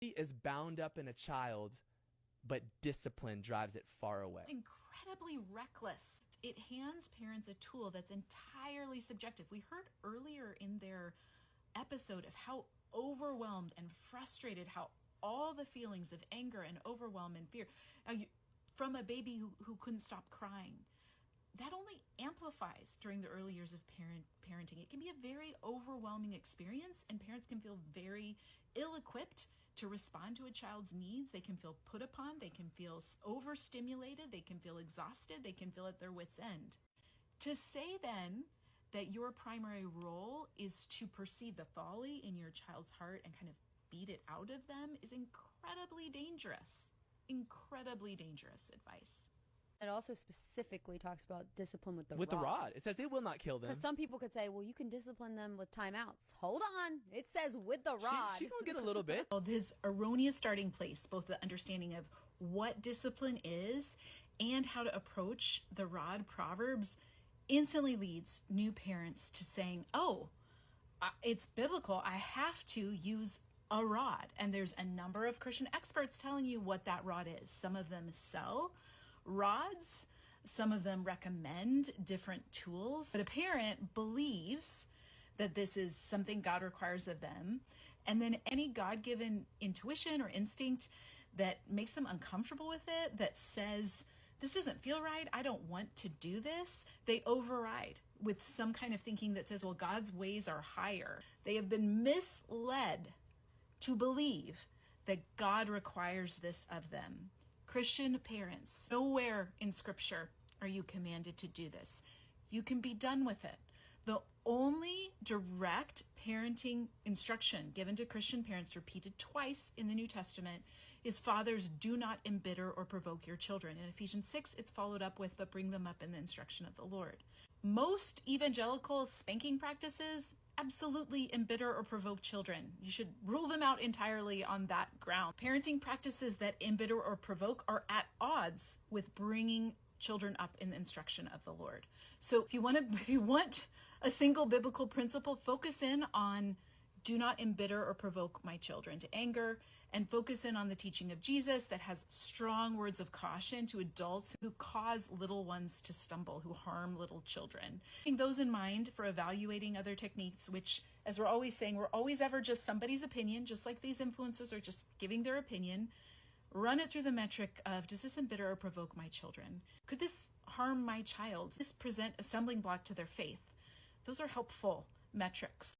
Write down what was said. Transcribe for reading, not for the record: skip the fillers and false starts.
is bound up in a child, but discipline drives it far away. Incredibly reckless. It hands parents a tool that's entirely subjective. We heard earlier in their episode of how overwhelmed and frustrated, how all the feelings of anger and overwhelm and fear from a baby who couldn't stop crying. That only amplifies during the early years of parenting. It can be a very overwhelming experience, and parents can feel very ill-equipped to respond to a child's needs. They can feel put upon, they can feel overstimulated, they can feel exhausted, they can feel at their wits' end. To say then that your primary role is to perceive the folly in your child's heart and kind of beat it out of them is incredibly dangerous advice. It also specifically talks about discipline with the rod. It says it will not kill them. Because some people could say, well, you can discipline them with timeouts. Hold on. It says with the rod. She gonna get a little bit. His erroneous starting place, both the understanding of what discipline is and how to approach the rod, Proverbs, instantly leads new parents to saying, oh, it's biblical. I have to use a rod. And there's a number of Christian experts telling you what that rod is. Some of them sell rods, some of them recommend different tools, but a parent believes that this is something God requires of them, and then any God-given intuition or instinct that makes them uncomfortable with it, that says, this doesn't feel right, I don't want to do this, they override with some kind of thinking that says, well, God's ways are higher. They have been misled to believe that God requires this of them. Christian parents, nowhere in Scripture are you commanded to do this. You can be done with it. The only direct parenting instruction given to Christian parents, repeated twice in the New Testament, is fathers, do not embitter or provoke your children. In Ephesians 6, it's followed up with, but bring them up in the instruction of the Lord. Most evangelical spanking practices absolutely embitter or provoke children. You should rule them out entirely on that ground. Parenting practices that embitter or provoke are at odds with bringing children up in the instruction of the Lord. So if you want a single biblical principle, focus in on do not embitter or provoke my children to anger, and focus in on the teaching of Jesus that has strong words of caution to adults who cause little ones to stumble, who harm little children. Keeping those in mind for evaluating other techniques, which, as we're always saying, we're always ever just somebody's opinion, just like these influencers are just giving their opinion. Run it through the metric of, does this embitter or provoke my children? Could this harm my child? Does this present a stumbling block to their faith? Those are helpful metrics.